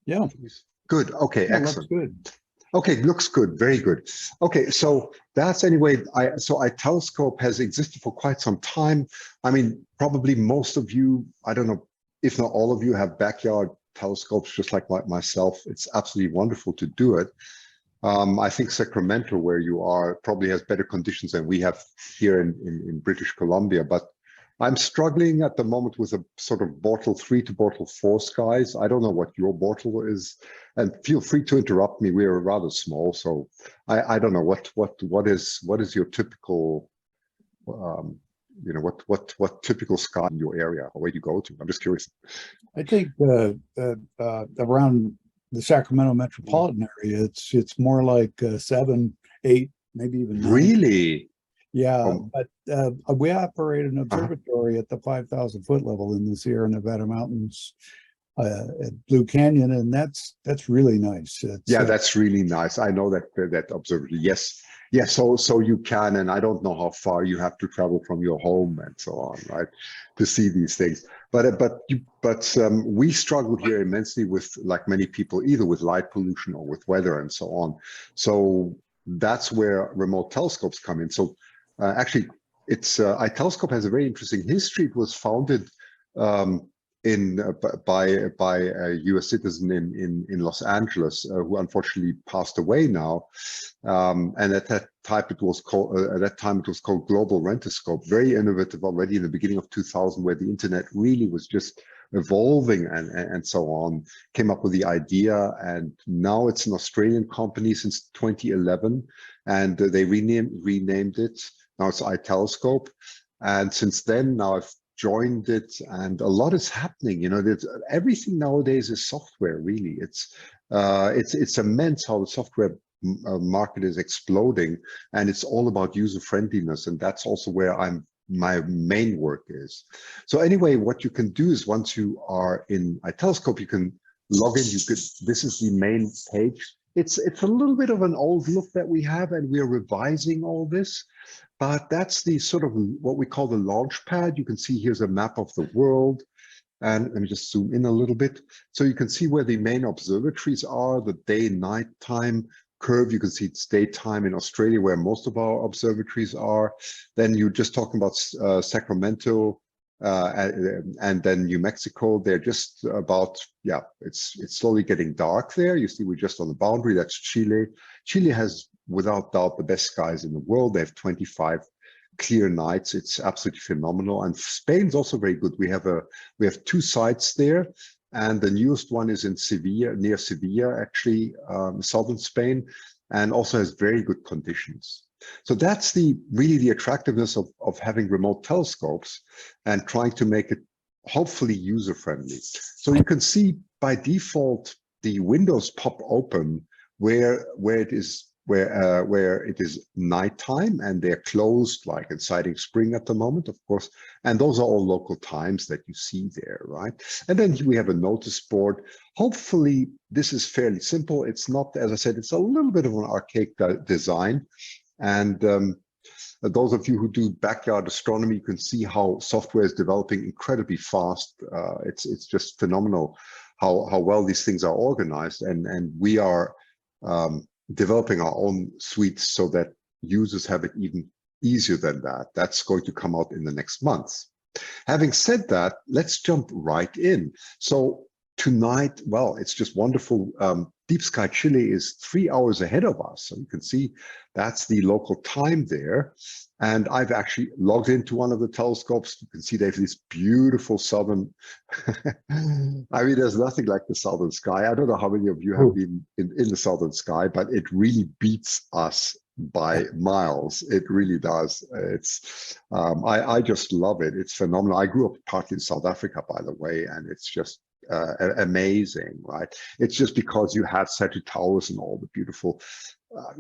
Yeah. Good. Okay, Yeah, excellent. looks good. Okay, looks good. Very good. Okay, so that's anyway. iTelescope has existed for quite some time. I mean, probably most of you, I don't know, if not all of you, have backyard telescopes just like myself. It's absolutely wonderful to do it. I think Sacramento, where you are, probably has better conditions than we have here in British Columbia. But I'm struggling at the moment with a sort of Bortle 3 to Bortle 4 skies. I don't know what your Bortle is, and feel free to interrupt me. We are rather small, so I don't know what is your typical, you know, what typical sky in your area, or where you go to. I'm just curious. I think around the Sacramento metropolitan area, it's more like 7, 8, maybe even 9. Really? Yeah, but we operate an Uh-huh. observatory at the 5,000-foot level in the Sierra Nevada mountains at Blue Canyon, and that's really nice. Yeah, that's really nice. I know that observatory. Yes, yes. So you can, and I don't know how far you have to travel from your home and so on, right, to see these things. But we struggle here immensely with, like many people, either with light pollution or with weather and so on. So that's where remote telescopes come in. So actually, it's iTelescope has a very interesting history. It was founded by a U.S. citizen in Los Angeles who unfortunately passed away now. And at that time it was called Global Rentoscope. Very innovative already in the beginning of 2000, where the internet really was just evolving and so on. Came up with the idea, and now it's an Australian company since 2011, and they renamed it. Now it's iTelescope, and since then now I've joined it, and a lot is happening. You know, everything nowadays is software. Really, it's immense how the software market is exploding, and it's all about user friendliness, and that's also where my main work is. So anyway, what you can do is, once you are in iTelescope, you can log in. This is the main page. It's a little bit of an old look that we have, and we're revising all this. But that's the sort of what we call the launch pad. You can see here's a map of the world. And let me just zoom in a little bit. So you can see where the main observatories are, the day-night time curve. You can see it's daytime in Australia, where most of our observatories are. Then you're just talking about Sacramento and then New Mexico. They're just about, yeah, it's slowly getting dark there. You see we're just on the boundary. That's Chile. Chile has, without doubt, the best skies in the world. They have 25 clear nights. It's absolutely phenomenal. And Spain's also very good. We have 2 sites there, and the newest one is in Sevilla, near Sevilla, actually, southern Spain, and also has very good conditions. So that's really the attractiveness of having remote telescopes and trying to make it hopefully user friendly. So you can see by default the windows pop open where it is nighttime, and they're closed, like in Siding Spring at the moment, of course. And those are all local times that you see there, right? And then we have a notice board. Hopefully, this is fairly simple. It's not, as I said, it's a little bit of an archaic design. And those of you who do backyard astronomy, you can see how software is developing incredibly fast. It's just phenomenal how well these things are organized, and we are developing our own suites so that users have it even easier than that. That's going to come out in the next months. Having said that, let's jump right in. So tonight, well, it's just wonderful. Deep Sky Chile is 3 hours ahead of us. So you can see that's the local time there. And I've actually logged into one of the telescopes. You can see they have this beautiful southern, I mean, there's nothing like the southern sky. I don't know how many of you have been in the southern sky, but it really beats us by miles. It really does. It's I just love it. It's phenomenal. I grew up partly in South Africa, by the way, and it's just amazing, right? It's just because you have Sagittarius Towers and all the beautiful,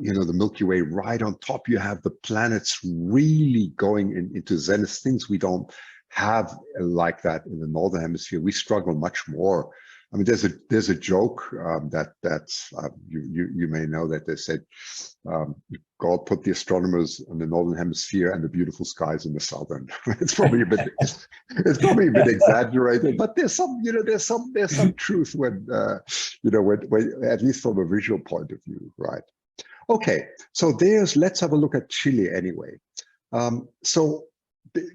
you know, the Milky Way right on top. You have the planets really going into zenith, things we don't have like that in the Northern Hemisphere. We struggle much more I mean, there's a joke you may know that they said God put the astronomers in the northern hemisphere and the beautiful skies in the southern. It's probably a bit exaggerated, but there's some truth when when at least from a visual point of view, right? Okay, so let's have a look at Chile anyway. So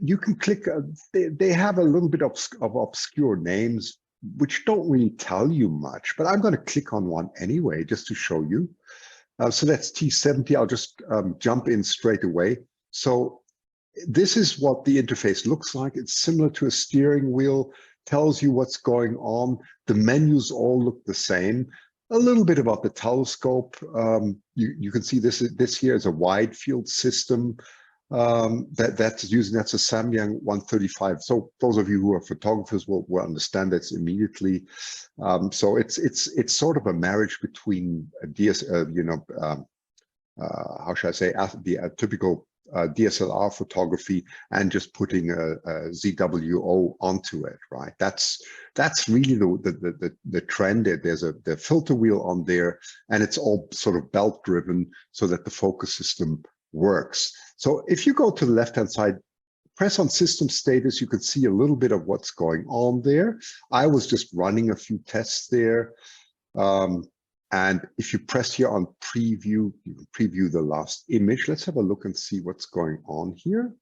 you can click. They have a little bit of obscure names which don't really tell you much, but I'm going to click on one anyway just to show you. So that's T70. I'll just jump in straight away. So this is what the interface looks like. It's similar to a steering wheel, tells you what's going on. The menus all look the same. A little bit about the telescope. You can see this here is a wide field system. That's a Samyang 135. So those of you who are photographers will understand that immediately. So it's sort of a marriage between how should I say, the typical DSLR photography and just putting a ZWO onto it, right? That's really the trend. There's the filter wheel on there, and it's all sort of belt driven so that the focus system works. So if you go to the left-hand side, press on system status, you can see a little bit of what's going on there. I was just running a few tests there. And if you press here on preview, you can preview the last image. Let's have a look and see what's going on here.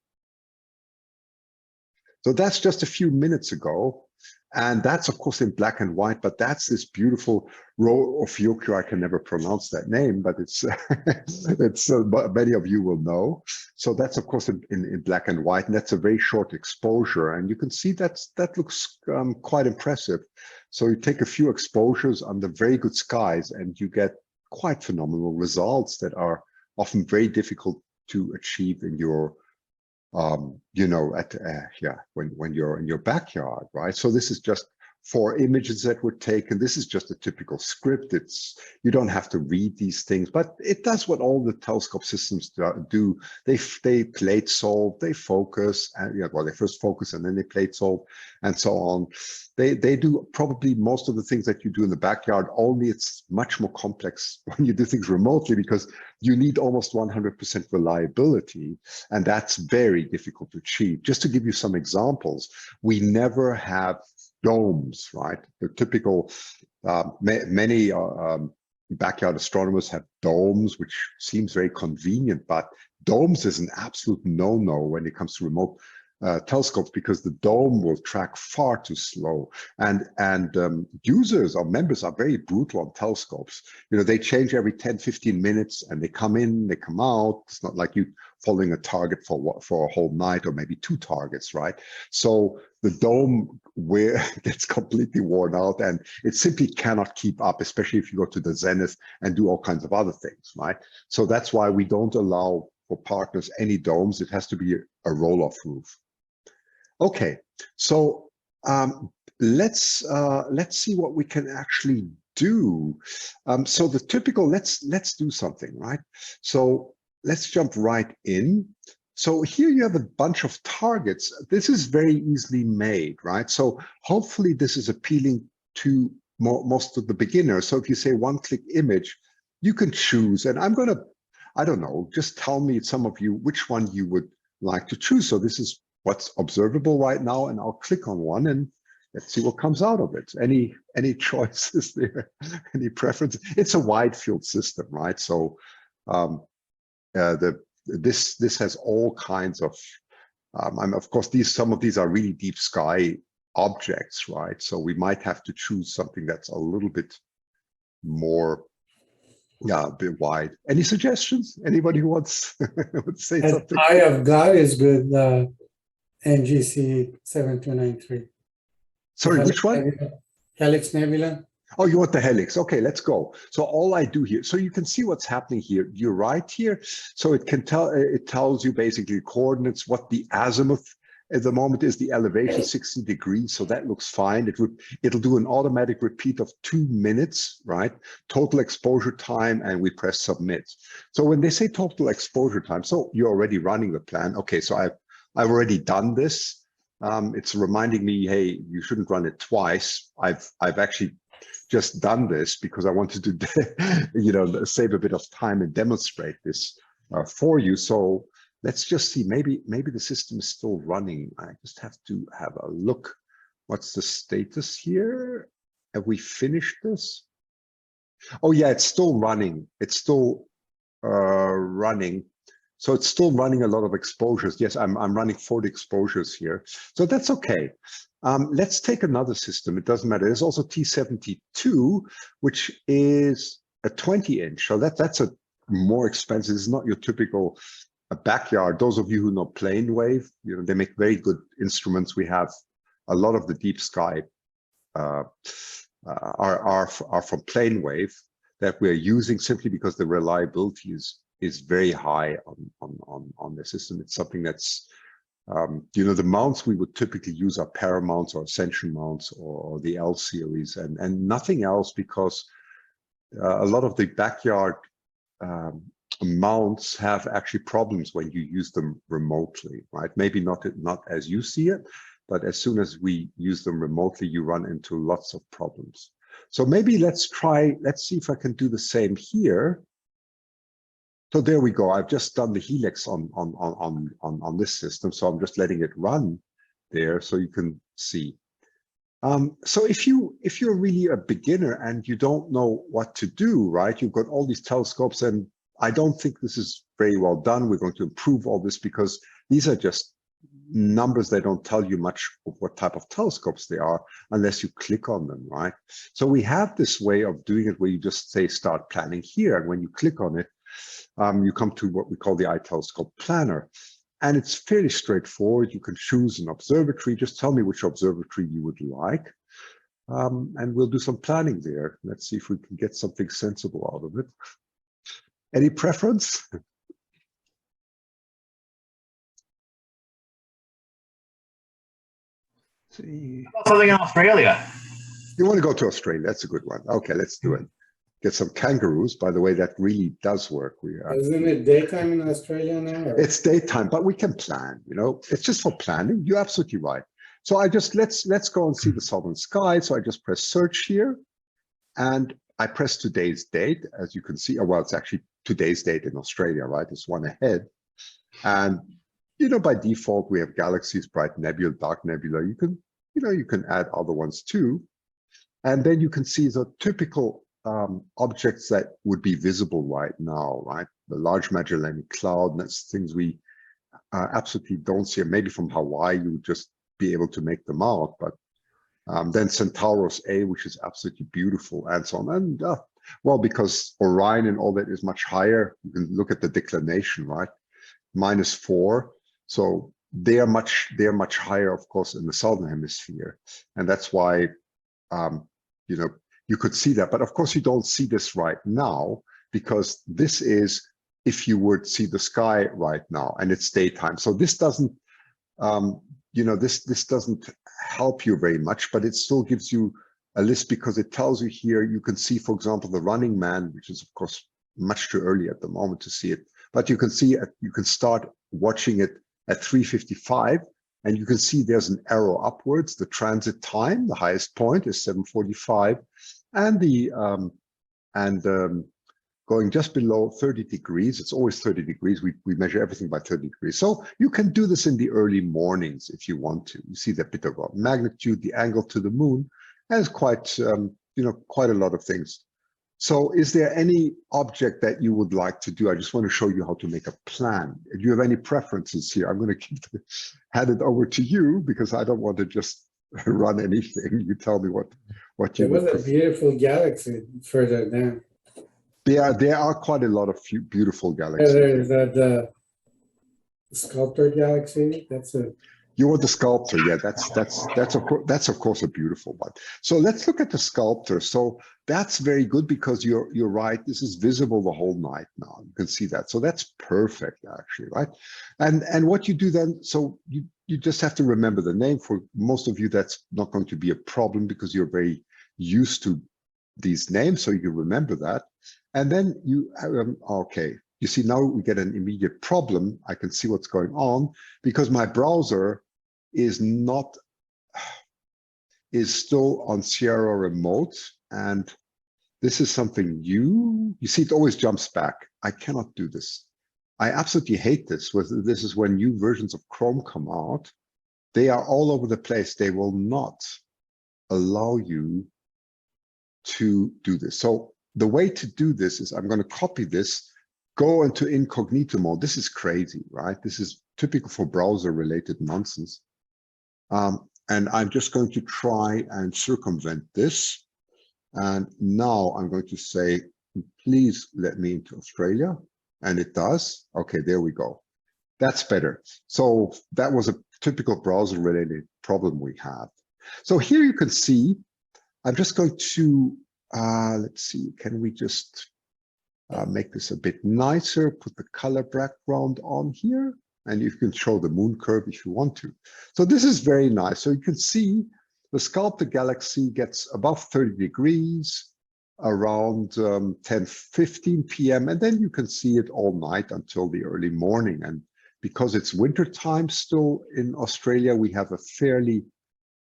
So that's just a few minutes ago. And that's, of course, in black and white, but that's this beautiful row of Yokio. I can never pronounce that name, but it's many of you will know. So that's, of course, in black and white, and that's a very short exposure. And you can see that looks quite impressive. So you take a few exposures under very good skies, and you get quite phenomenal results that are often very difficult to achieve in your when you're in your backyard, right? So this is just 4 images that were taken. This is just a typical script. You don't have to read these things, but it does what all the telescope systems do. They plate solve, they focus, and they first focus and then they plate solve, and so on. They do probably most of the things that you do in the backyard, only it's much more complex when you do things remotely because you need almost 100% reliability, and that's very difficult to achieve. Just to give you some examples, we never have domes, right? The typical, many backyard astronomers have domes, which seems very convenient, but domes is an absolute no-no when it comes to remote telescopes, because the dome will track far too slow, and users or members are very brutal on telescopes. They change every 10-15 minutes, and they come in, they come out. It's not like you following a target for a whole night or maybe 2 targets, right? So the dome gets completely worn out, and it simply cannot keep up, especially if you go to the zenith and do all kinds of other things, right? So that's why we don't allow for partners any domes. It has to be a roll-off roof. Okay, so let's see what we can actually do. So the typical, let's do something, right? So let's jump right in. So here you have a bunch of targets. This is very easily made, right? So hopefully this is appealing to most of the beginners. So if you say one-click image, you can choose, and I'm gonna, I don't know, just tell me, some of you, which one you would like to choose. So this is what's observable right now, and I'll click on one and let's see what comes out of it. Any choices there? Any preference? It's a wide field system, right? So this has all kinds of, of course, some of these are really deep sky objects, right? So we might have to choose something that's a little bit more, a bit wide. Any suggestions? Anybody who wants to say something? Eye of God is good. NGC 7293. Sorry, which one? Helix Nebula. Oh, you want the helix? Okay, let's go. So all I do here, so you can see what's happening here. You're right here, so it tells you basically coordinates, what the azimuth at the moment is, the elevation 60 degrees. So that looks fine. It'll do an automatic repeat of 2 minutes, right? Total exposure time, and we press submit. So when they say total exposure time, so you're already running the plan. Okay, so I've already done this. It's reminding me, hey, you shouldn't run it twice. I've actually just done this because I wanted to, you know, save a bit of time and demonstrate this for you. So let's just see, maybe the system is still running. I just have to have a look. What's the status here? Have we finished this? Oh yeah, it's still running. It's still running. So it's still running a lot of exposures. Yes, I'm running 40 exposures here. So that's okay. Let's take another system. It doesn't matter. There's also T72, which is a 20-inch. So that's a more expensive. It's not your typical backyard. Those of you who know plane wave, you know, they make very good instruments. We have a lot of the deep sky are from plane wave that we're using simply because the reliability is very high on the system. It's something that's, you know, the mounts we would typically use are Paramounts or Ascension mounts or the L series and nothing else, because a lot of the backyard mounts have actually problems when you use them remotely, right? Maybe not as you see it, but as soon as we use them remotely, you run into lots of problems. So maybe let's see if I can do the same here. So there we go. I've just done the helix on this system, so I'm just letting it run there so you can see. So if you're really a beginner and you don't know what to do, right? You've got all these telescopes, and I don't think this is very well done. We're going to improve all this because these are just numbers. They don't tell you much of what type of telescopes they are unless you click on them, right? So we have this way of doing it where you just say start planning here, and when you click on it, you come to what we call the iTelescope planner. And it's fairly straightforward. You can choose an observatory. Just tell me which observatory you would like. And we'll do some planning there. Let's see if we can get something sensible out of it. Any preference? See. Something in Australia. You want to go to Australia? That's a good one. Okay, let's do it. Get some kangaroos. By the way, that really does work. Isn't it daytime in Australia now? Or? It's daytime, but we can plan. You know, it's just for planning. You're absolutely right. So let's go and see the southern sky. So I just press search here, and I press today's date. As you can see, oh, well, it's actually today's date in Australia, right? It's one ahead, and you know, by default we have galaxies, bright nebula, dark nebula. You can add other ones too, and then you can see the typical objects that would be visible right now, right? The Large Magellanic Cloud, that's things we absolutely don't see. Maybe from Hawaii, you would just be able to make them out, but then Centaurus A, which is absolutely beautiful, and so on. And well, because Orion and all that is much higher, you can look at the declination, right? -4. So they are much higher, of course, in the Southern Hemisphere. And that's why, you know, you could see that, but of course you don't see this right now, because this is if you would see the sky right now and it's daytime. So this doesn't, you know, this doesn't help you very much, but it still gives you a list because it tells you here, you can see, for example, the Running Man, which is of course much too early at the moment to see it, but you can see it, you can start watching it at 3:55. And you can see there's an arrow upwards. The transit time, the highest point, is 7:45, and going just below 30 degrees. It's always 30 degrees. We measure everything by 30 degrees. So you can do this in the early mornings if you want to. You see that bit of magnitude, the angle to the moon, has quite you know, quite a lot of things. So is there any object that you would like to do? I just want to show you how to make a plan. Do you have any preferences here? I'm going to hand it over to you because I don't want to just run anything. You tell me what you would prefer. It was a beautiful galaxy further down. There are quite a lot of beautiful galaxies. There's that Sculptor galaxy. That's a. You want the Sculptor, yeah, that's of course a beautiful one. So let's look at the Sculptor. So that's very good because you're right. This is visible the whole night now. You can see that. So that's perfect, actually, right? And what you do then, so you just have to remember the name. For most of you, that's not going to be a problem because you're very used to these names, so you remember that. And then you okay. You see, now we get an immediate problem. I can see what's going on because my browser is still on Sierra Remote, And this is something new. You see, it always jumps back. I cannot do this. I absolutely hate this. This is when new versions of Chrome come out. They are all over the place. They will not allow you to do this. So the way to do this is I'm going to copy this, go into incognito mode. This is crazy, right? This is typical for browser-related nonsense. And I'm just going to try and circumvent this. And now I'm going to say, please let me into Australia. And it does. Okay, there we go. That's better. So that was a typical browser-related problem we had. So here you can see, I'm just going to, let's see, can we just make this a bit nicer, put the color background on here, and you can show the moon curve if you want to. So this is very nice. So you can see the sculpted galaxy gets above 30 degrees around 10:15 p.m. and then you can see it all night until the early morning. And because it's winter time still in Australia, we have a fairly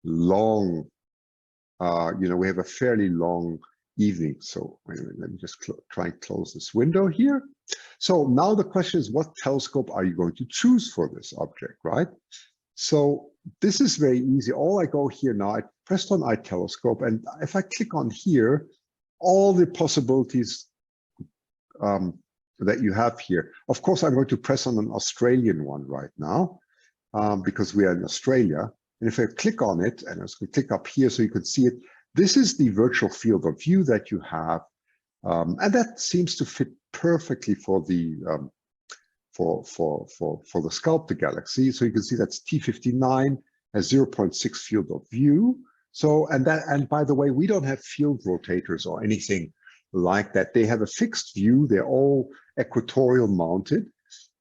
long, we have a fairly long evening. So wait a minute, let me just try and close this window here. So now the question is, what telescope are you going to choose for this object, right? So this is very easy. All I go here now, I pressed on iTelescope, and if I click on here, all the possibilities that you have here. Of course, I'm going to press on an Australian one right now because we are in Australia. And if I click on it, and I was going to click up here so you can see it, this is the virtual field of view that you have. And that seems to fit perfectly for the for the sculpted galaxy. So you can see that's T59 has 0.6 field of view. So, and by the way, we don't have field rotators or anything like that. They have a fixed view. They're all equatorial mounted.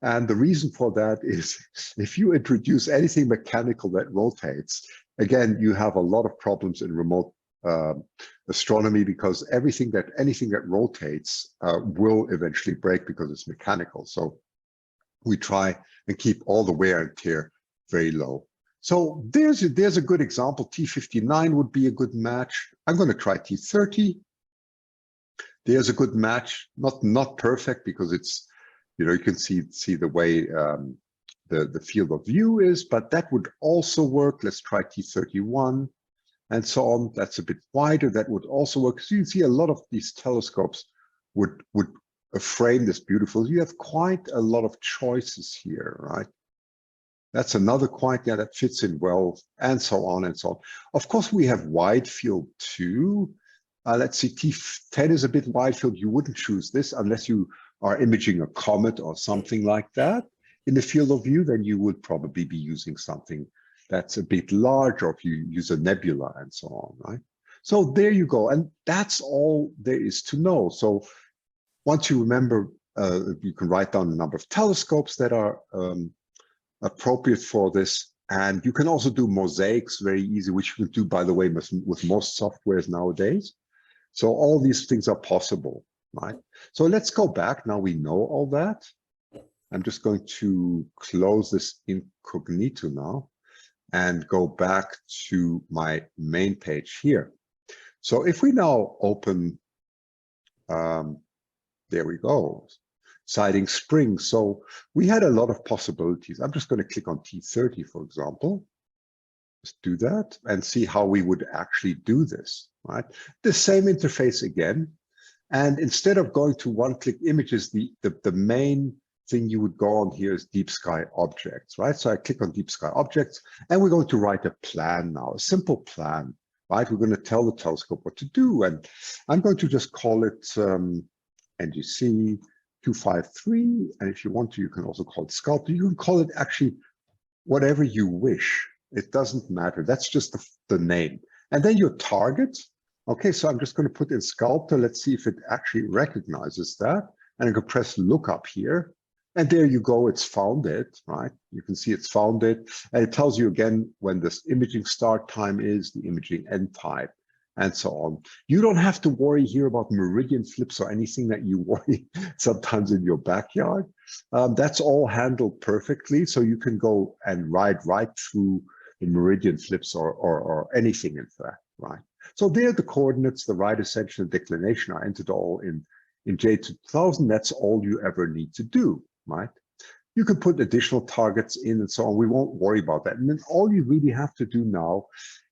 And the reason for that is if you introduce anything mechanical that rotates, again, you have a lot of problems in remote astronomy because anything that rotates will eventually break because it's mechanical. So we try and keep all the wear and tear very low. So there's a good example. T59 would be a good match. I'm going to try T30. There's a good match, not perfect because it's, you can see the way the field of view is, but that would also work. Let's try T31 and so on. That's a bit wider. That would also work. So you see a lot of these telescopes would frame this beautiful. You have quite a lot of choices here, right? That's another quite, yeah, that fits in well, and so on and so on. Of course, we have wide field too. Let's see, T10 is a bit wide field. You wouldn't choose this unless you are imaging a comet or something like that. In the field of view, then you would probably be using something that's a bit larger if you use a nebula and so on, right? So there you go. And that's all there is to know. So once you remember, you can write down the number of telescopes that are appropriate for this. And you can also do mosaics very easy, which you can do, by the way, with most softwares nowadays. So all these things are possible, right? So let's go back. Now we know all that. I'm just going to close this incognito now and go back to my main page here. So if we now open, there we go, Siding Spring. So we had a lot of possibilities. I'm just going to click on T30, for example. Just do that and see how we would actually do this, right? The same interface again. And instead of going to one-click images, the main thing you would go on here is Deep Sky Objects, right? So I click on Deep Sky Objects, and we're going to write a plan now, a simple plan, right? We're going to tell the telescope what to do. And I'm going to just call it NGC 253. And if you want to, you can also call it Sculptor. You can call it actually whatever you wish. It doesn't matter. That's just the name. And then your target. Okay, so I'm just going to put in Sculptor. Let's see if it actually recognizes that. And I can press look up here. And there you go, it's found it, right? You can see it's found it. And it tells you again when this imaging start time is, the imaging end time, and so on. You don't have to worry here about meridian flips or anything that you worry sometimes in your backyard. That's all handled perfectly. So you can go and ride right through the meridian flips or anything in fact, right? So there the coordinates, the right ascension and declination are entered all in J2000. That's all you ever need to do, right? You can put additional targets in and so on. We won't worry about that. And then all you really have to do now,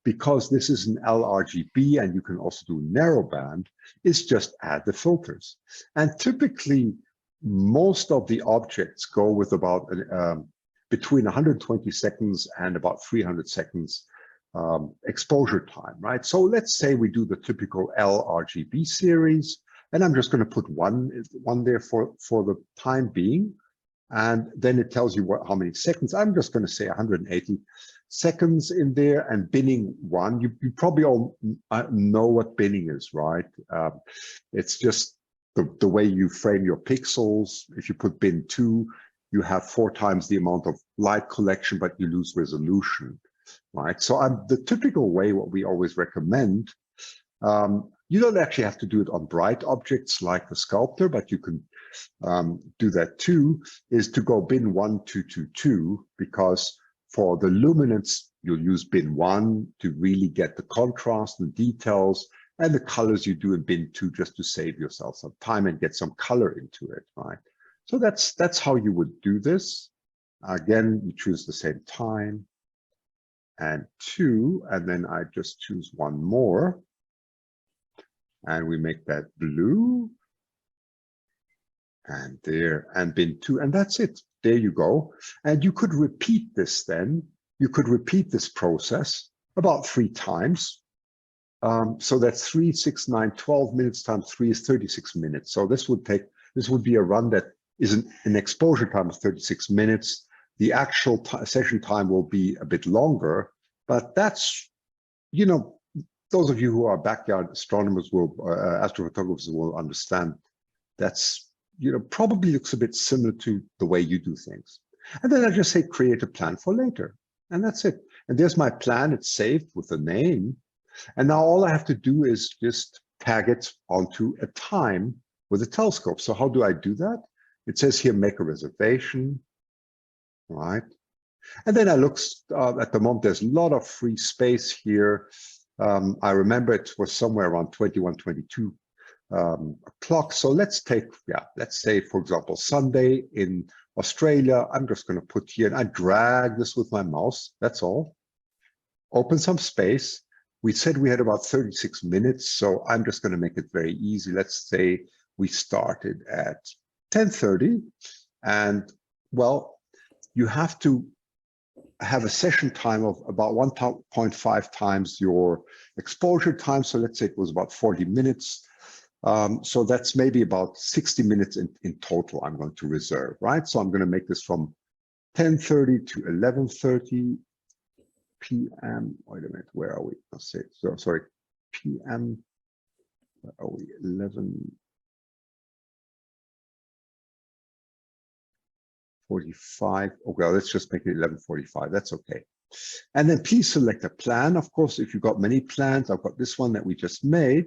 because this is an LRGB and you can also do narrowband, is just add the filters. And typically, most of the objects go with about between 120 seconds and about 300 seconds exposure time, right? So let's say we do the typical LRGB series, and I'm just going to put one there for the time being. And then it tells you how many seconds. I'm just going to say 180 seconds in there, and binning 1. You probably all know what binning is, right? It's just the way you frame your pixels. If you put bin 2, you have 4 times the amount of light collection, but you lose resolution, right? So the typical way, what we always recommend, you don't actually have to do it on bright objects like the sculptor, but you can do that too, is to go bin 1, 2, 2, 2, because for the luminance, you'll use bin 1 to really get the contrast and details, and the colors you do in bin 2 just to save yourself some time and get some color into it, right? So that's how you would do this. Again, you choose the same time and 2, and then I just choose one more. And we make that blue. And there, and bin 2, and that's it. There you go. And you could repeat this then. You could repeat this process about 3 times. So that's 3, 6, 9, 12 minutes times 3 is 36 minutes. So this would be a run that is an exposure time of 36 minutes. The actual session time will be a bit longer, but that's, you know, those of you who are backyard astronomers astrophotographers will understand that's, you know, probably looks a bit similar to the way you do things. And then I just say create a plan for later, and that's it. And there's my plan. It's saved with a name. And now all I have to do is just tag it onto a time with a telescope. So how do I do that? It says here, make a reservation, right? And then I look, at the moment, there's a lot of free space here. I remember it was somewhere around 21, 22 o'clock. So let's say, for example, Sunday in Australia. I'm just going to put here, and I drag this with my mouse. That's all. Open some space. We said we had about 36 minutes, so I'm just going to make it very easy. Let's say we started at 10:30, and well, you have to have a session time of about 1.5 times your exposure time. So let's say it was about 40 minutes. So that's maybe about 60 minutes in total I'm going to reserve, right? So I'm going to make this from 10:30 to 11:30 p.m. Wait a minute, where are we? Let's say, so sorry, p.m. Where are we? 11:45. Okay, let's just make it 11:45. That's okay. And then please select a plan. Of course, if you've got many plans, I've got this one that we just made.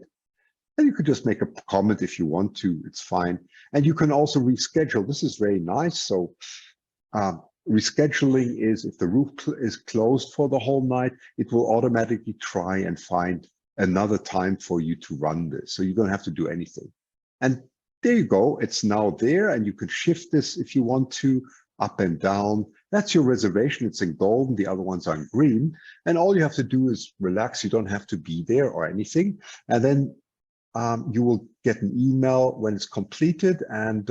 And you could just make a comment if you want to, it's fine. And you can also reschedule. This is very nice. So rescheduling is if the roof is closed for the whole night, it will automatically try and find another time for you to run this. So you don't have to do anything. And there you go. It's now there, and you can shift this if you want to, up and down. That's your reservation. It's in gold, the other ones are in green. And all you have to do is relax. You don't have to be there or anything. And then you will get an email when it's completed, and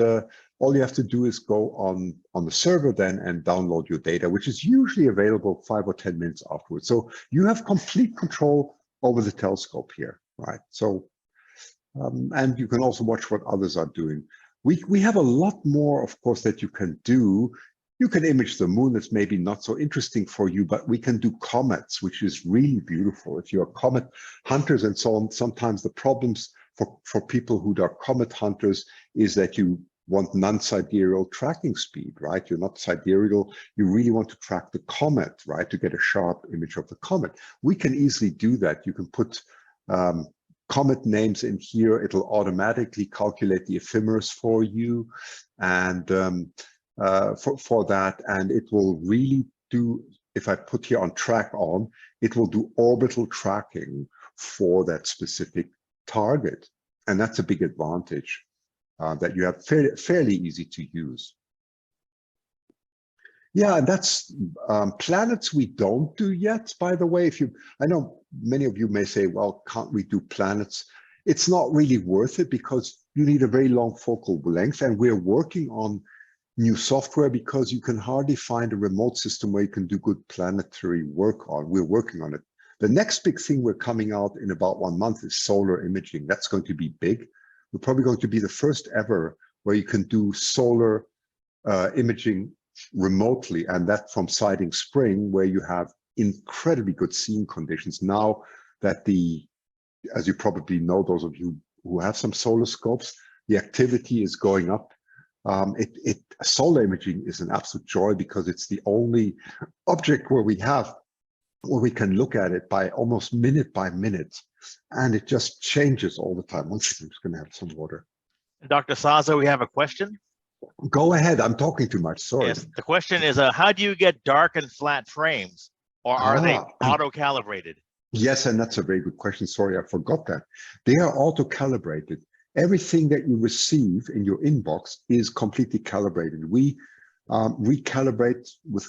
all you have to do is go on the server then and download your data, which is usually available 5 or 10 minutes afterwards. So you have complete control over the telescope here, right? So, and you can also watch what others are doing. We have a lot more, of course, that you can do. You can image the moon. That's maybe not so interesting for you, but we can do comets, which is really beautiful. If you're comet hunters and so on, sometimes the problems for people who are comet hunters is that you want non-sidereal tracking speed, right? You're not sidereal. You really want to track the comet, right? To get a sharp image of the comet. We can easily do that. You can put comet names in here. It'll automatically calculate the ephemeris for you, and for that, and it will really do, if I put here on track on, it will do orbital tracking for that specific target. And that's a big advantage that you have fairly easy to use. Yeah, and that's planets we don't do yet, by the way. I know many of you may say, well, can't we do planets? It's not really worth it because you need a very long focal length, and we're working on new software because you can hardly find a remote system where you can do good planetary work on. We're working on it. The next big thing we're coming out in about 1 month is solar imaging. That's going to be big. We're probably going to be the first ever where you can do solar imaging remotely, and that from Siding Spring, where you have incredibly good seeing conditions. Now that as you probably know, those of you who have some solar scopes, the activity is going up. Solar imaging is an absolute joy because it's the only object where we can look at it by almost minute by minute, and it just changes all the time. One second, I'm just going to have some water. Dr. Sasse, we have a question. Go ahead. I'm talking too much. Sorry. Yes, the question is, how do you get dark and flat frames, or are they auto-calibrated? Yes, and that's a very good question. Sorry, I forgot that. They are auto-calibrated. Everything that you receive in your inbox is completely calibrated. We recalibrate with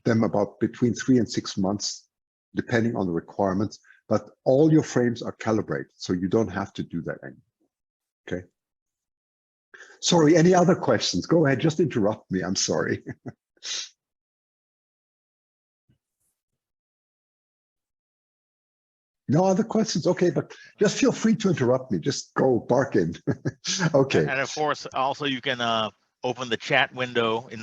them about between 3 and 6 months, depending on the requirements, but all your frames are calibrated, so you don't have to do that anymore. Okay. Sorry, any other questions? Go ahead, just interrupt me. I'm sorry. No other questions? Okay, but just feel free to interrupt me. Just go bark in. Okay. And of course, also you can open the chat window in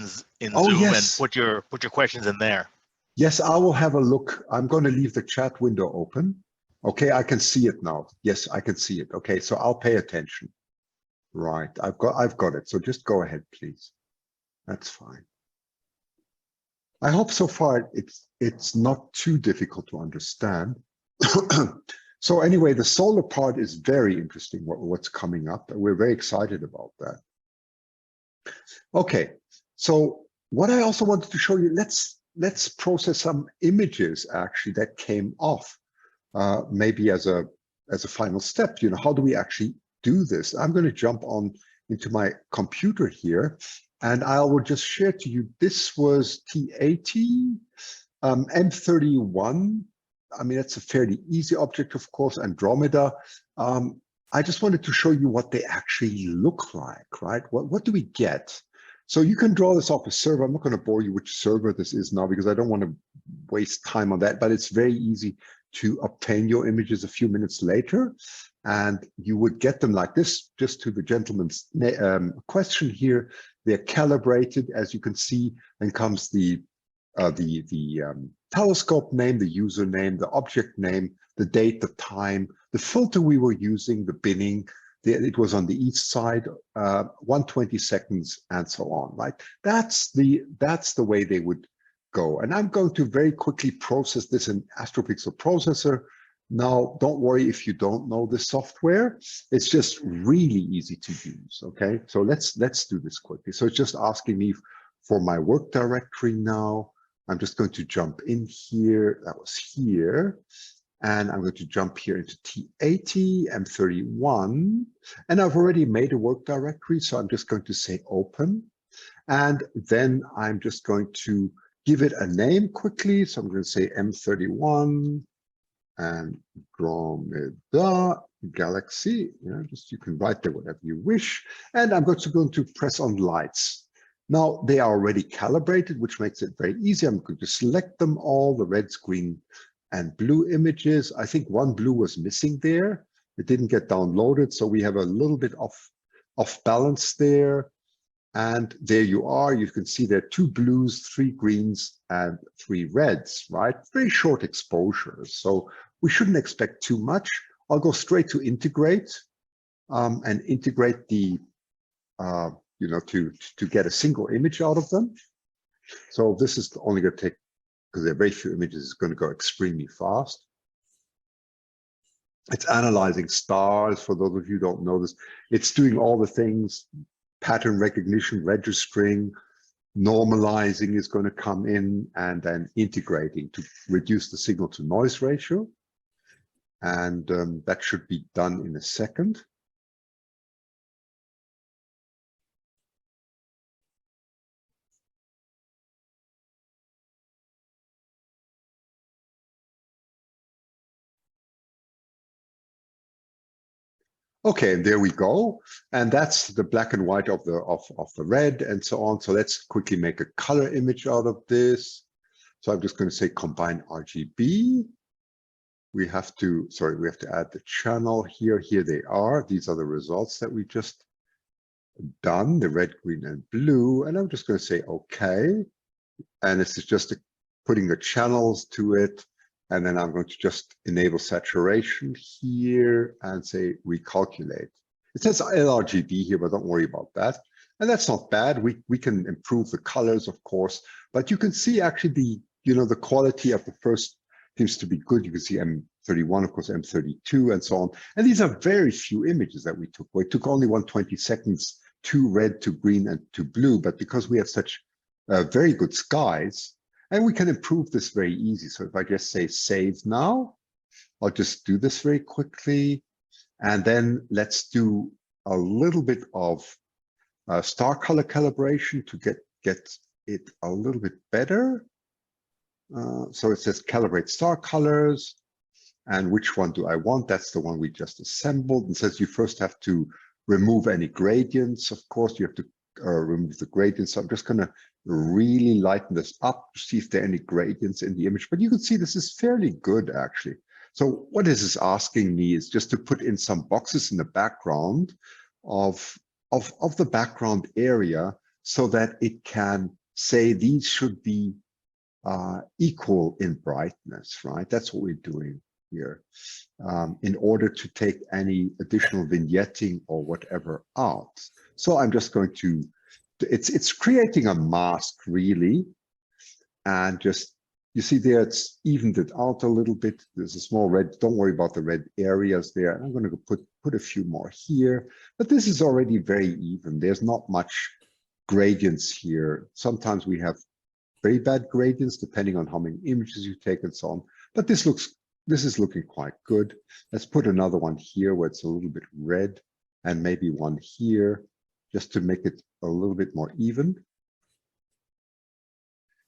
Oh, Zoom yes. and put your questions in there. Yes, I will have a look. I'm going to leave the chat window open. Okay, I can see it now. Yes, I can see it. Okay, so I'll pay attention. Right, I've got it. So just go ahead, please. That's fine. I hope so far it's not too difficult to understand. So anyway, the solar part is very interesting, what's coming up. We're very excited about that. Okay, so what I also wanted to show you, let's process some images actually that came off, maybe as a final step. How do we actually do this? I'm going to jump into my computer here, and I will just share to you. This was T80, M31. I mean, that's a fairly easy object, of course, Andromeda. I just wanted to show you what they actually look like, right? What do we get? So you can draw this off a server. I'm not going to bore you which server this is now because I don't want to waste time on that, but it's very easy to obtain your images a few minutes later. And you would get them like this, just to the gentleman's question here. They're calibrated, as you can see, and comes the telescope name, the username, the object name, the date, the time, the filter we were using, the binning. It was on the east side, 120 seconds, and so on. Right? That's the way they would go. And I'm going to very quickly process this in Astropixel Processor. Now, don't worry if you don't know the software. It's just really easy to use. Okay, so let's do this quickly. So it's just asking me for my work directory now. I'm just going to jump in here. That was here. And I'm going to jump here into T80, M31. And I've already made a work directory. So I'm just going to say open. And then I'm just going to give it a name quickly. So I'm going to say M31 Andromeda Galaxy. You can write there whatever you wish. And I'm going to press on lights. Now they are already calibrated, which makes it very easy. I'm going to select them all, the reds, green, and blue images. I think one blue was missing there. It didn't get downloaded, so we have a little bit off balance there. And there you are. You can see there are 2 blues, 3 greens, and 3 reds, right? Very short exposures, so we shouldn't expect too much. I'll go straight to integrate and integrate the to get a single image out of them. So this is only going to take, because there are very few images, it's going to go extremely fast. It's analyzing stars, for those of you who don't know this. It's doing all the things, pattern recognition, registering, normalizing is going to come in, and then integrating to reduce the signal to noise ratio. And that should be done in a second. Okay, and there we go. And that's the black and white of the red and so on. So let's quickly make a color image out of this. So I'm just going to say combine RGB. We have to add the channel here. Here they are. These are the results that we just done, the red, green, and blue. And I'm just going to say okay. And this is just putting the channels to it. And then I'm going to just enable saturation here and say recalculate. It says LRGB here, but don't worry about that. And that's not bad. We can improve the colors, of course, but you can see actually the quality of the first seems to be good. You can see M31, of course, M32, and so on. And these are very few images that we took. It took only 120 seconds to red, to green, and to blue. But because we have such very good skies, and we can improve this very easy. So if I just say save now, I'll just do this very quickly. And then let's do a little bit of star color calibration to get it a little bit better. So it says calibrate star colors. And which one do I want? That's the one we just assembled. And says you first have to remove any gradients. Of course, you have to remove the gradients. So I'm just going to really lighten this up to see if there are any gradients in the image. But you can see this is fairly good, actually. So what this is asking me is just to put in some boxes in the background of the background area so that it can say these should be equal in brightness, right? That's what we're doing here in order to take any additional vignetting or whatever out. So I'm just going to, it's creating a mask really, and just, you see there, it's evened it out a little bit. There's a small red, don't worry about the red areas there. I'm going to put a few more here, but this is already very even. There's not much gradients here. Sometimes we have very bad gradients depending on how many images you take and so on, but this is looking quite good. Let's put another one here where it's a little bit red, and maybe one here just to make it a little bit more even.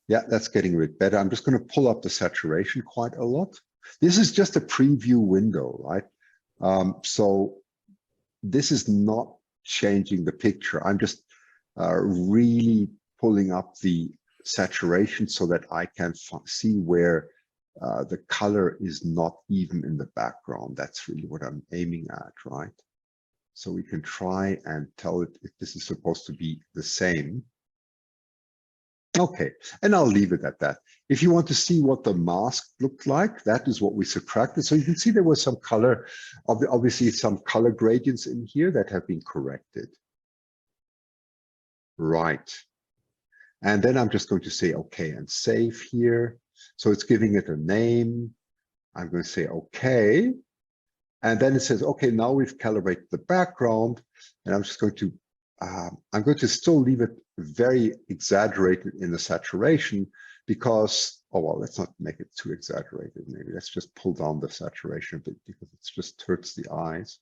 Yeah, that's getting a bit better. I'm just going to pull up the saturation quite a lot. This is just a preview window, right? So this is not changing the picture. I'm just really pulling up the saturation so that I can see where the color is not even in the background. That's really what I'm aiming at, right? So we can try and tell it if this is supposed to be the same. Okay, and I'll leave it at that. If you want to see what the mask looked like, that is what we subtracted. So you can see there was some color, obviously some color gradients in here that have been corrected. Right. And then I'm just going to say, okay, and save here. So it's giving it a name. I'm going to say, okay. And then it says, okay, now we've calibrated the background. And I'm just going to, I'm going to still leave it very exaggerated in the saturation because, oh, well, let's not make it too exaggerated. Maybe let's just pull down the saturation a bit because it just hurts the eyes.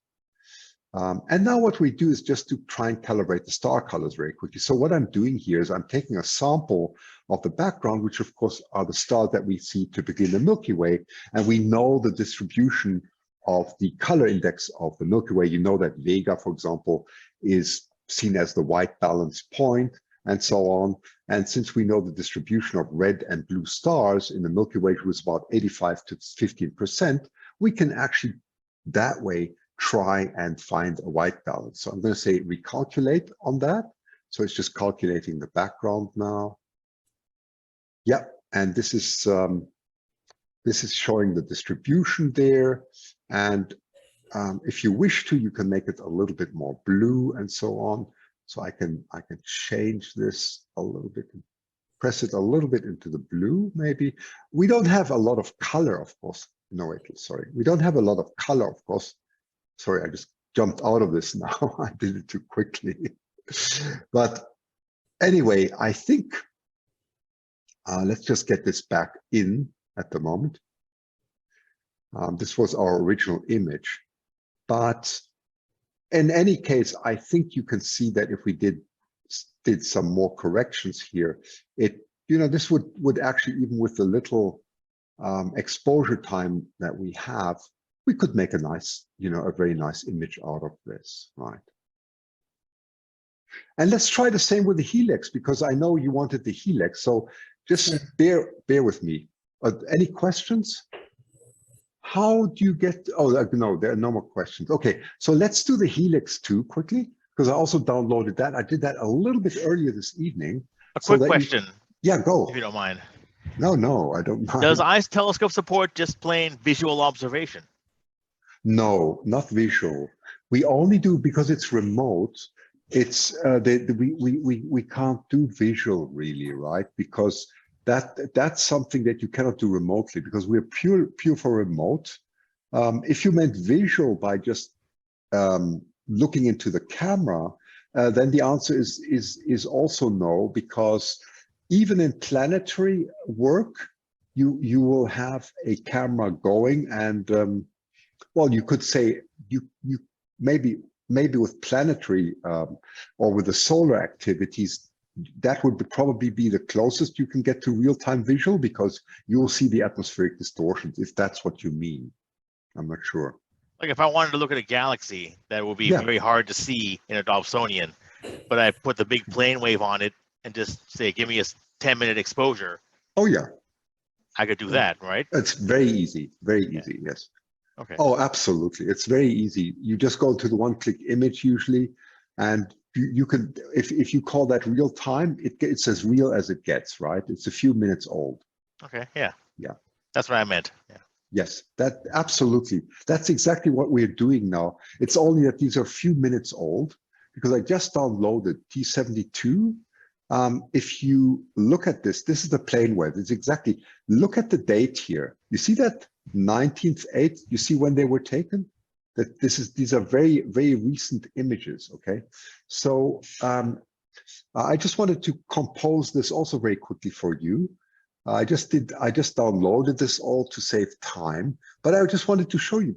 And now what we do is just to try and calibrate the star colors very quickly. So what I'm doing here is I'm taking a sample of the background, which of course are the stars that we see typically in the Milky Way. And we know the distribution of the color index of the Milky Way. You know that Vega, for example, is seen as the white balance point and so on. And since we know the distribution of red and blue stars in the Milky Way was about 85 to 15%, we can actually that way try and find a white balance. So I'm going to say recalculate on that. So it's just calculating the background now. Yeah, and this is showing the distribution there. And if you wish to, you can make it a little bit more blue and so on. So I can change this a little bit, press it a little bit into the blue, maybe. We don't have a lot of color, of course. No, wait, sorry. We don't have a lot of color, of course. Sorry, I just jumped out of this now. I did it too quickly. But anyway, I think let's just get this back in at the moment. This was our original image, but in any case, I think you can see that if we did some more corrections here, this would actually, even with the little exposure time that we have, we could make a nice, a very nice image out of this, right? And let's try the same with the helix, because I know you wanted the helix. So just bear with me. Any questions? How do you get, oh, no, there are no more questions. Okay, so let's do the helix too quickly, because I also downloaded that. I did that a little bit earlier this evening. A quick question. Yeah, go. If you don't mind. No, I don't mind. Does iTelescope support just plain visual observation? No, not visual. We only do, because it's remote. It's we can't do visual really, right? Because that's something that you cannot do remotely, because we're pure for remote. If you meant visual by just looking into the camera, then the answer is also no, because even in planetary work, you will have a camera going, and well, you could say you maybe with planetary or with the solar activities, that would probably be the closest you can get to real-time visual, because you will see the atmospheric distortions, if that's what you mean. I'm not sure. Like if I wanted to look at a galaxy, that would be very hard to see in a Dobsonian, but I put the big plane wave on it and just say, give me a 10-minute exposure. Oh yeah, I could do that, right? it's very easy, yes. Okay. Oh, absolutely, it's very easy. You just go to the one-click image usually, and you can, if you call that real time, it's as real as it gets, right? It's a few minutes old. Okay, yeah, that's what I meant. Yeah. Yes, that absolutely. That's exactly what we're doing now. It's only that these are a few minutes old, because I just downloaded T72. If you look at this is the plane wave. It's exactly, look at the date here. You see that 19th/8th? You see when they were taken? That these are very, very recent images, okay? So I just wanted to compose this also very quickly for you. I just downloaded this all to save time, but I just wanted to show you,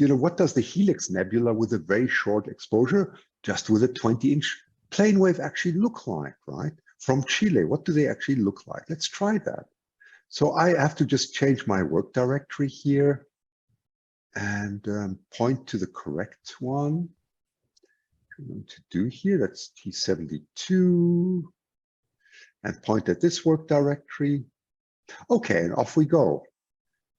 what does the Helix Nebula with a very short exposure, just with a 20-inch plane wave actually look like, right? From Chile, what do they actually look like? Let's try that. So I have to just change my work directory here and point to the correct one. What I'm going to do here, that's T72. And point at this work directory. Okay, and off we go.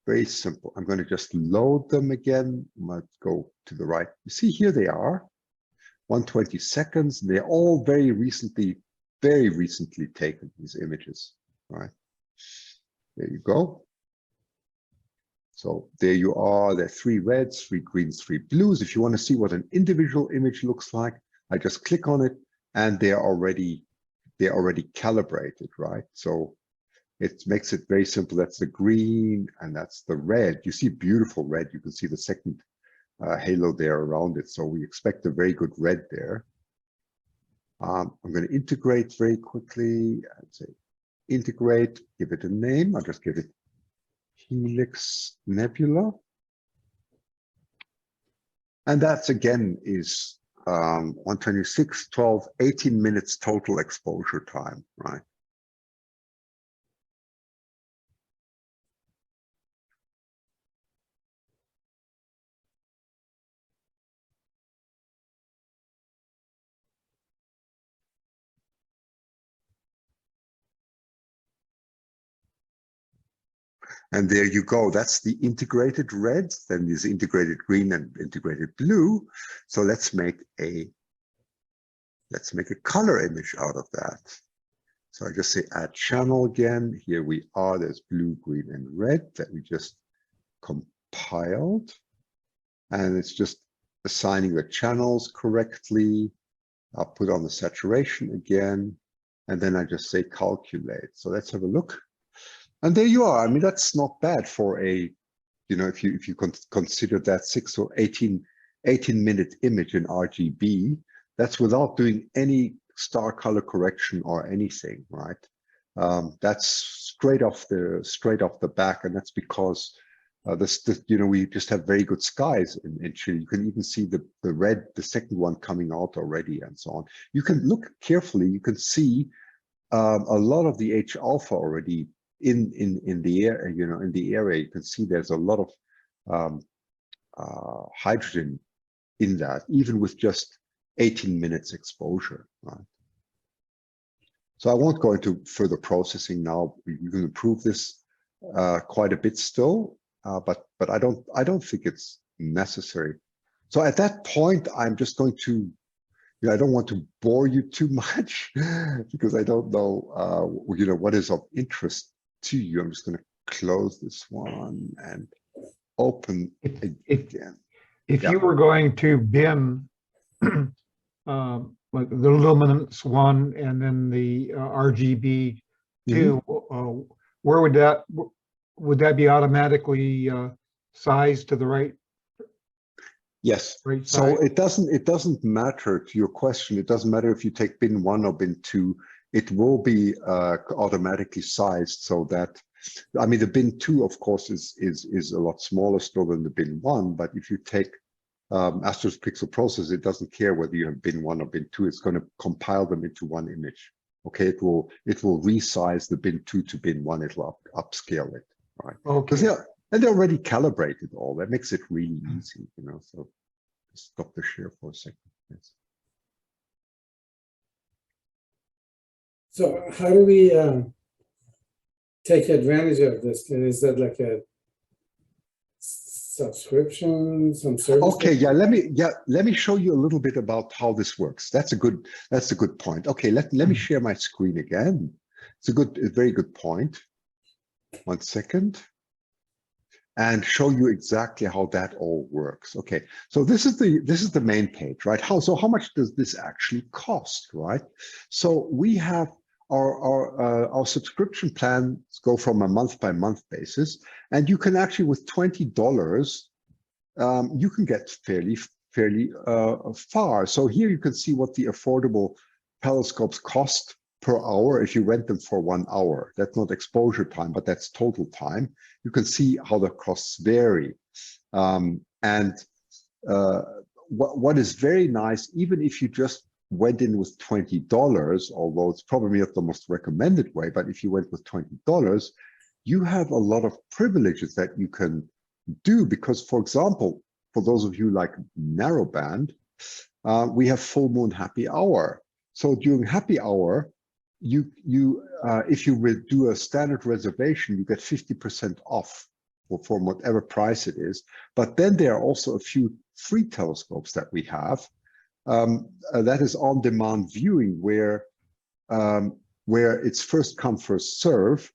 Very simple. I'm going to just load them again. Let's go to the right. You see, here they are, 120 seconds. They're all very recently taken, these images, right? There you go. So there you are. There are 3 reds, 3 greens, 3 blues. If you want to see what an individual image looks like, I just click on it, and they're already calibrated, right? So it makes it very simple. That's the green and that's the red. You see beautiful red. You can see the second halo there around it. So we expect a very good red there. I'm going to integrate very quickly and say integrate, give it a name. I'll just give it Helix Nebula. And that's again is 126, 12, 18 minutes total exposure time, right? And there you go. That's the integrated red. Then there's integrated green and integrated blue. So let's make a color image out of that. So I just say add channel again. Here we are. There's blue, green, and red that we just compiled. And it's just assigning the channels correctly. I'll put on the saturation again. And then I just say calculate. So let's have a look. And there you are. I mean, that's not bad for a, if you consider that 6 or 18-minute image in RGB, that's without doing any star color correction or anything, right? That's straight off the back, and that's because we just have very good skies in Chile. You can even see the red, the second one coming out already, and so on. You can look carefully. You can see a lot of the H alpha already in the air. In the area, you can see there's a lot of hydrogen in that, even with just 18 minutes exposure. Right. So I won't go into further processing now. You can improve this quite a bit still. But I don't think it's necessary. So at that point, I'm just going to, I don't want to bore you too much because I don't know, what is of interest to you. I'm just going to close this one and open again. If you were going to BIM, like the luminance one and then the RGB two, where would that be automatically sized to the right? Yes. Right so size? it doesn't matter to your question. It doesn't matter if you take bin 1 or bin 2. It will be automatically sized so that, I mean, the bin 2, of course, is a lot smaller still than the bin 1. But if you take Astro's pixel processor, it doesn't care whether you have bin 1 or bin 2. It's going to compile them into one image. Okay, it will resize the bin 2 to bin 1. It will upscale it. Right. Okay. They're already calibrated all. That makes it really easy, So stop the share for a second. Yes. So how do we take advantage of this? And is that like a subscription, some service? Okay, let me show you a little bit about how this works. That's a good point. Okay, let me share my screen again. It's a very good point. 1 second. And show you exactly how that all works. Okay, so this is the main page, right? So how much does this actually cost, right? So we have our subscription plans go from a month-by-month basis, and you can actually, with $20, you can get fairly far. So here you can see what the affordable telescopes cost per hour if you rent them for 1 hour. That's not exposure time, but that's total time. You can see how the costs vary. What is very nice, even if you just went in with $20, although it's probably not the most recommended way, but if you went with $20, you have a lot of privileges that you can do because, for example, for those of you like narrowband, we have full moon happy hour. So during happy hour, if you do a standard reservation, you get 50% off for whatever price it is. But then there are also a few free telescopes that we have. That is on-demand viewing, where it's first come, first serve,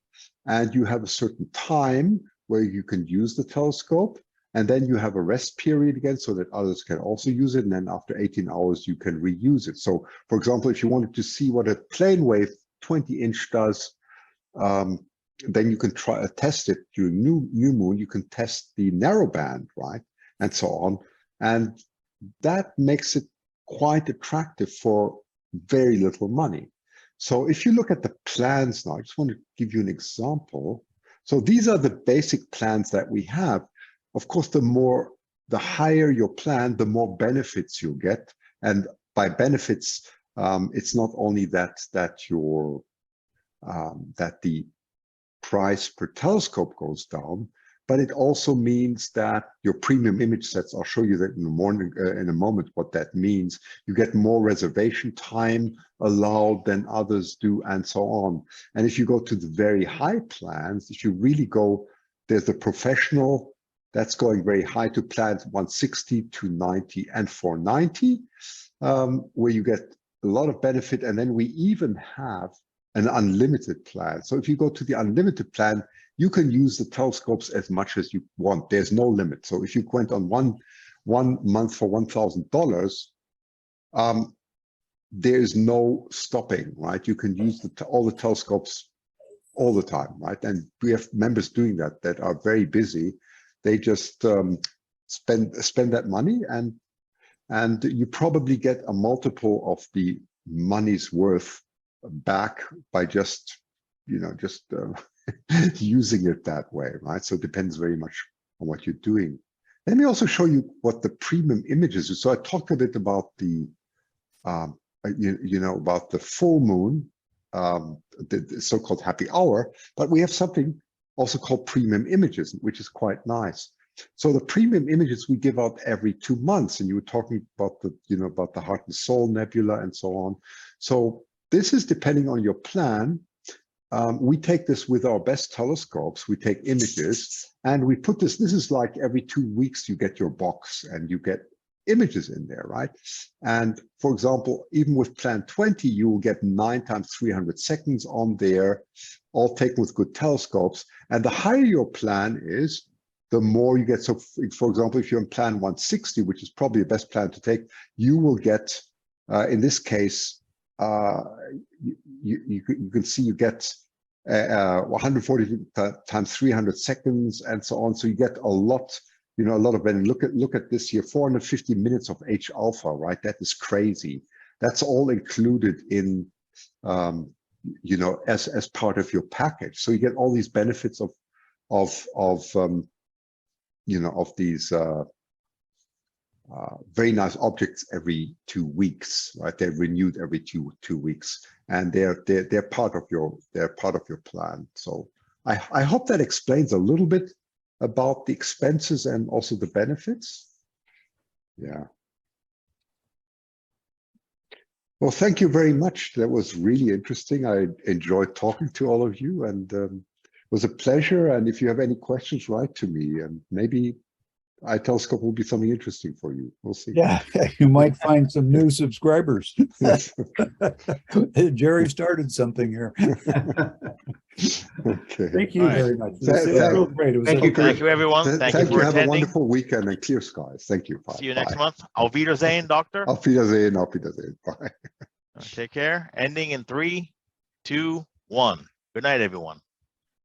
and you have a certain time where you can use the telescope, and then you have a rest period again so that others can also use it, and then after 18 hours you can reuse it. So, for example, if you wanted to see what a plane wave 20-inch does, then you can test it during new moon. You can test the narrowband, right, and so on, and that makes it quite attractive for very little money. So if you look at the plans now, I just want to give you an example. So these are the basic plans that we have. Of course, the higher your plan, the more benefits you get. And by benefits, it's not only that the price per telescope goes down, but it also means that your premium image sets, I'll show you that in a moment what that means. You get more reservation time allowed than others do, and so on. And if you go to the very high plans, if you really go, there's the professional, that's going very high to plans 160, 290, and 490, where you get a lot of benefit. And then we even have an unlimited plan. So if you go to the unlimited plan, you can use the telescopes as much as you want. There's no limit. So if you went on one month for $1,000, there's no stopping, right? You can use all the telescopes all the time, right? And we have members doing that are very busy. They just spend that money, and you probably get a multiple of the money's worth back by just using it that way, right? So it depends very much what you're doing. Let me also show you what the premium images is. So I talked a bit about the, about the full moon, the so-called happy hour, but we have something also called premium images, which is quite nice. So the premium images we give out every 2 months, and you were talking about the, about the Heart and Soul Nebula and so on. So this is depending on your plan. We take this with our best telescopes, we take images, and we put this is like every 2 weeks you get your box and you get images in there, right? And for example, even with plan 20, you will get 9 times 300 seconds on there, all taken with good telescopes. And the higher your plan is, the more you get. So for example, if you're in plan 160, which is probably the best plan to take, you will get, in this case, you can see you get 140 times 300 seconds and so on. So you get a lot, a lot of benefit. Look at this here, 450 minutes of H alpha, right? That is crazy. That's all included in, as part of your package. So you get all these benefits of these very nice objects every 2 weeks, right? They're renewed every two weeks, and they're part of your plan. So I hope that explains a little bit about the expenses and also the benefits. Yeah. Well, thank you very much. That was really interesting. I enjoyed talking to all of you, and it was a pleasure. And if you have any questions, write to me, and maybe iTelescope will be something interesting for you. We'll see. Yeah, you might find some new subscribers. Jerry started something here. Okay. Thank you very much. It was great. It was Thank you, Thank you, everyone. Thank you for Have attending. a wonderful weekend and clear skies. Thank you. Bye. See you next month. Auf Wiedersehen, Doctor. Auf Wiedersehen. Auf Wiedersehen. Bye. Take care. Ending in 3, 2, 1. Good night, everyone.